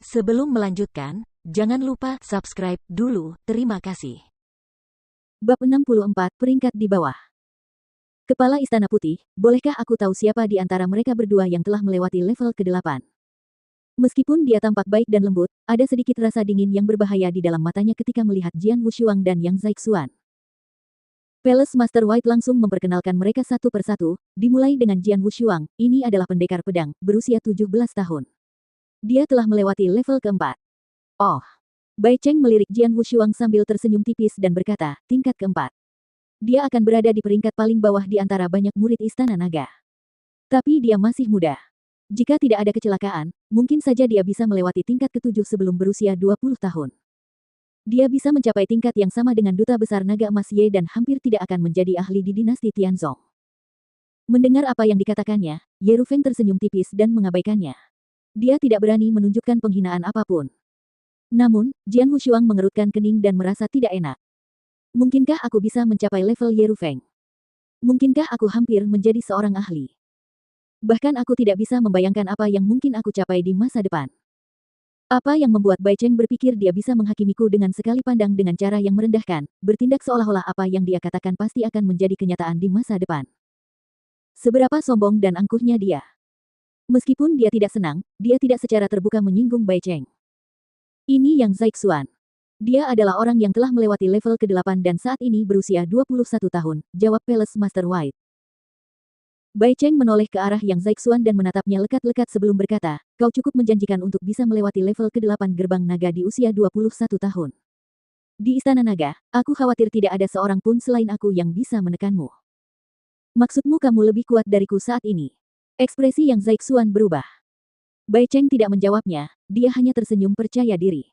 Sebelum melanjutkan, jangan lupa subscribe dulu, terima kasih. Bab 64 peringkat di bawah. Kepala Istana Putih, bolehkah aku tahu siapa di antara mereka berdua yang telah melewati level ke-8? Meskipun dia tampak baik dan lembut, ada sedikit rasa dingin yang berbahaya di dalam matanya ketika melihat Jian Wushuang dan Yang Zaixuan. Palace Master White langsung memperkenalkan mereka satu persatu, dimulai dengan Jian Wushuang, ini adalah pendekar pedang, berusia 17 tahun. Dia telah melewati level ke-4. Oh. Bai Cheng melirik Jian Wushuang sambil tersenyum tipis dan berkata, tingkat ke-4. Dia akan berada di peringkat paling bawah di antara banyak murid Istana Naga. Tapi dia masih muda. Jika tidak ada kecelakaan, mungkin saja dia bisa melewati tingkat ke-7 sebelum berusia 20 tahun. Dia bisa mencapai tingkat yang sama dengan Duta Besar Naga Emas Ye dan hampir tidak akan menjadi ahli di dinasti Tianzong. Mendengar apa yang dikatakannya, Ye Rufeng tersenyum tipis dan mengabaikannya. Dia tidak berani menunjukkan penghinaan apapun. Namun, Jian Wushuang mengerutkan kening dan merasa tidak enak. Mungkinkah aku bisa mencapai level Ye Rufeng? Mungkinkah aku hampir menjadi seorang ahli? Bahkan aku tidak bisa membayangkan apa yang mungkin aku capai di masa depan. Apa yang membuat Bai Cheng berpikir dia bisa menghakimiku dengan sekali pandang dengan cara yang merendahkan, bertindak seolah-olah apa yang dia katakan pasti akan menjadi kenyataan di masa depan. Seberapa sombong dan angkuhnya dia. Meskipun dia tidak senang, dia tidak secara terbuka menyinggung Bai Cheng. Ini Yang Zaixuan. Dia adalah orang yang telah melewati level ke-8 dan saat ini berusia 21 tahun, jawab Palace Master White. Bai Cheng menoleh ke arah Yang Zaixuan dan menatapnya lekat-lekat sebelum berkata, kau cukup menjanjikan untuk bisa melewati level ke-8 gerbang naga di usia 21 tahun. Di Istana Naga, aku khawatir tidak ada seorang pun selain aku yang bisa menekanmu. Maksudmu kamu lebih kuat dariku saat ini? Ekspresi Yang Zaixuan berubah. Bai Cheng tidak menjawabnya, dia hanya tersenyum percaya diri.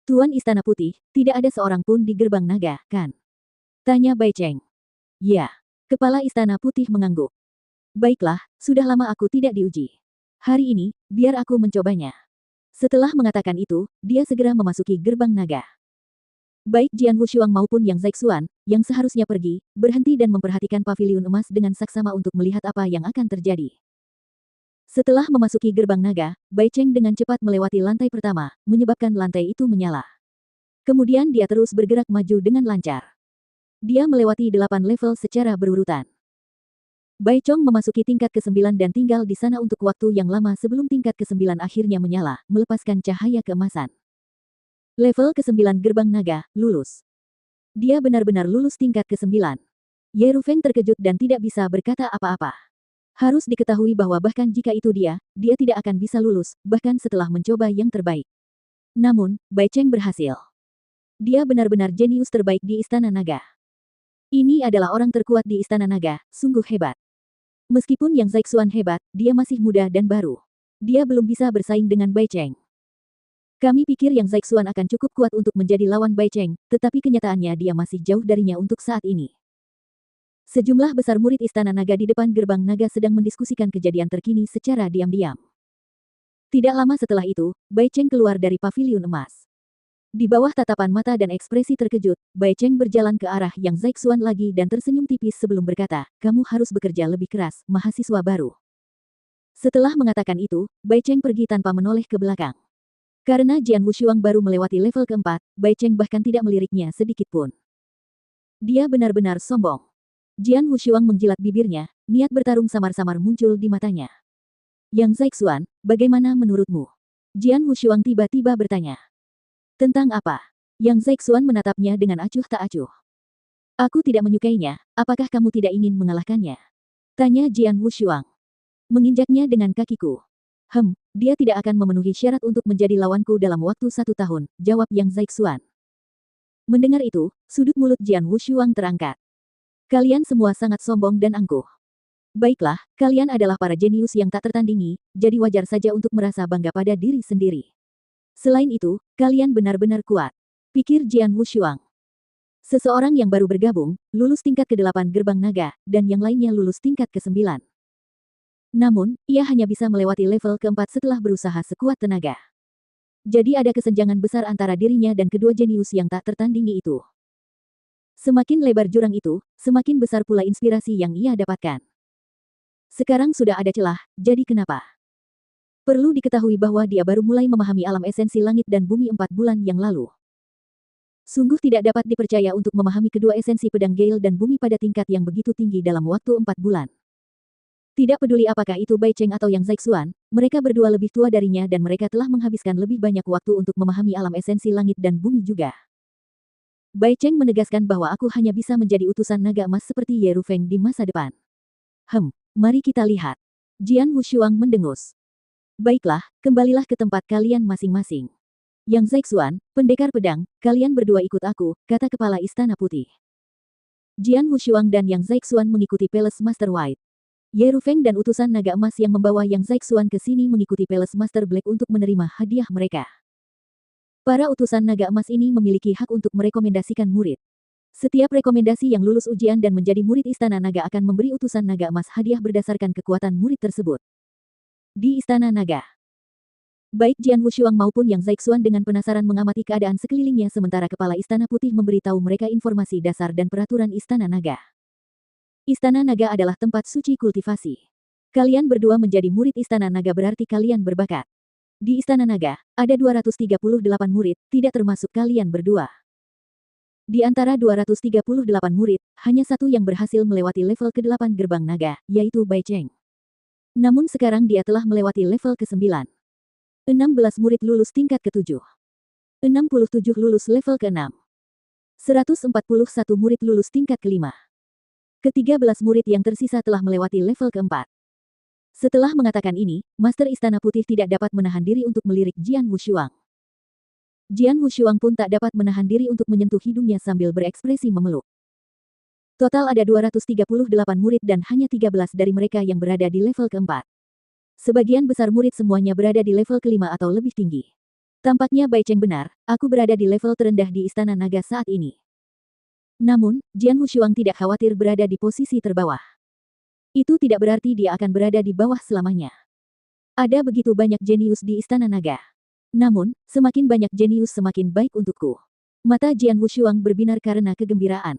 Tuan Istana Putih, tidak ada seorang pun di gerbang naga, kan? Tanya Bai Cheng. Ya. Kepala Istana Putih mengangguk. Baiklah, sudah lama aku tidak diuji. Hari ini, biar aku mencobanya. Setelah mengatakan itu, dia segera memasuki gerbang naga. Baik Jian Wushuang maupun Yang Zaixuan, yang seharusnya pergi, berhenti dan memperhatikan paviliun emas dengan saksama untuk melihat apa yang akan terjadi. Setelah memasuki gerbang naga, Bai Cheng dengan cepat melewati lantai pertama, menyebabkan lantai itu menyala. Kemudian dia terus bergerak maju dengan lancar. Dia melewati 8 level secara berurutan. Bai Chong memasuki tingkat ke-9 dan tinggal di sana untuk waktu yang lama sebelum tingkat ke-9 akhirnya menyala, melepaskan cahaya keemasan. Level ke-9 gerbang naga, lulus. Dia benar-benar lulus tingkat ke-9. Ye Rufeng terkejut dan tidak bisa berkata apa-apa. Harus diketahui bahwa bahkan jika itu dia tidak akan bisa lulus, bahkan setelah mencoba yang terbaik. Namun, Bai Cheng berhasil. Dia benar-benar jenius terbaik di Istana Naga. Ini adalah orang terkuat di Istana Naga, sungguh hebat. Meskipun Yang Zaixuan hebat, dia masih muda dan baru. Dia belum bisa bersaing dengan Bai Cheng. Kami pikir Yang Zaixuan akan cukup kuat untuk menjadi lawan Bai Cheng, tetapi kenyataannya dia masih jauh darinya untuk saat ini. Sejumlah besar murid Istana Naga di depan gerbang naga sedang mendiskusikan kejadian terkini secara diam-diam. Tidak lama setelah itu, Bai Cheng keluar dari paviliun emas. Di bawah tatapan mata dan ekspresi terkejut, Bai Cheng berjalan ke arah Yang Zaixuan lagi dan tersenyum tipis sebelum berkata, kamu harus bekerja lebih keras, mahasiswa baru. Setelah mengatakan itu, Bai Cheng pergi tanpa menoleh ke belakang. Karena Jian Wushuang baru melewati level ke-4, Bai Cheng bahkan tidak meliriknya sedikit pun. Dia benar-benar sombong. Jian Wushuang menjilat bibirnya, niat bertarung samar-samar muncul di matanya. Yang Zaixuan, bagaimana menurutmu? Jian Wushuang tiba-tiba bertanya. Tentang apa? Yang Zaixuan menatapnya dengan acuh tak acuh. Aku tidak menyukainya, apakah kamu tidak ingin mengalahkannya? Tanya Jian Wushuang. Menginjaknya dengan kakiku. Dia tidak akan memenuhi syarat untuk menjadi lawanku dalam waktu 1 tahun, jawab Yang Zaixuan. Mendengar itu, sudut mulut Jian Wushuang terangkat. Kalian semua sangat sombong dan angkuh. Baiklah, kalian adalah para jenius yang tak tertandingi, jadi wajar saja untuk merasa bangga pada diri sendiri. Selain itu, kalian benar-benar kuat. Pikir Jian Wushuang. Seseorang yang baru bergabung, lulus tingkat ke-8 gerbang naga, dan yang lainnya lulus tingkat ke-9. Namun, ia hanya bisa melewati level ke-4 setelah berusaha sekuat tenaga. Jadi ada kesenjangan besar antara dirinya dan kedua jenius yang tak tertandingi itu. Semakin lebar jurang itu, semakin besar pula inspirasi yang ia dapatkan. Sekarang sudah ada celah, jadi kenapa? Perlu diketahui bahwa dia baru mulai memahami alam esensi langit dan bumi 4 bulan yang lalu. Sungguh tidak dapat dipercaya untuk memahami kedua esensi pedang Gale dan bumi pada tingkat yang begitu tinggi dalam waktu 4 bulan. Tidak peduli apakah itu Bai Cheng atau Yang Zaixuan, mereka berdua lebih tua darinya dan mereka telah menghabiskan lebih banyak waktu untuk memahami alam esensi langit dan bumi juga. Bai Cheng menegaskan bahwa aku hanya bisa menjadi utusan naga emas seperti Ye Rufeng di masa depan. Mari kita lihat. Jian Wushuang mendengus. Baiklah, kembalilah ke tempat kalian masing-masing. Yang Zaixuan, pendekar pedang, kalian berdua ikut aku, kata kepala Istana Putih. Jian Wushuang dan Yang Zaixuan mengikuti Palace Master White. Ye Rufeng dan utusan naga emas yang membawa Yang Zaixuan ke sini mengikuti Palace Master Black untuk menerima hadiah mereka. Para utusan naga emas ini memiliki hak untuk merekomendasikan murid. Setiap rekomendasi yang lulus ujian dan menjadi murid Istana Naga akan memberi utusan naga emas hadiah berdasarkan kekuatan murid tersebut. Di Istana Naga, baik Jian Wushuang maupun Yang Zaixuan dengan penasaran mengamati keadaan sekelilingnya sementara kepala Istana Putih memberitahu mereka informasi dasar dan peraturan Istana Naga. Istana Naga adalah tempat suci kultivasi. Kalian berdua menjadi murid Istana Naga berarti kalian berbakat. Di Istana Naga, ada 238 murid, tidak termasuk kalian berdua. Di antara 238 murid, hanya satu yang berhasil melewati level ke-8 gerbang naga, yaitu Bai Cheng. Namun sekarang dia telah melewati level ke-9. 16 murid lulus tingkat ke-7. 67 lulus level ke-6. 141 murid lulus tingkat ke-5. Ke-13 murid yang tersisa telah melewati level ke-4. Setelah mengatakan ini, Master Istana Putih tidak dapat menahan diri untuk melirik Jian Wushuang. Jian Wushuang pun tak dapat menahan diri untuk menyentuh hidungnya sambil berekspresi memeluk. Total ada 238 murid dan hanya 13 dari mereka yang berada di level ke-4. Sebagian besar murid semuanya berada di level ke-5 atau lebih tinggi. Tampaknya Bai Cheng benar, aku berada di level terendah di Istana Naga saat ini. Namun, Jian Wushuang tidak khawatir berada di posisi terbawah. Itu tidak berarti dia akan berada di bawah selamanya. Ada begitu banyak jenius di Istana Naga. Namun, semakin banyak jenius semakin baik untukku. Mata Jian Wushuang berbinar karena kegembiraan.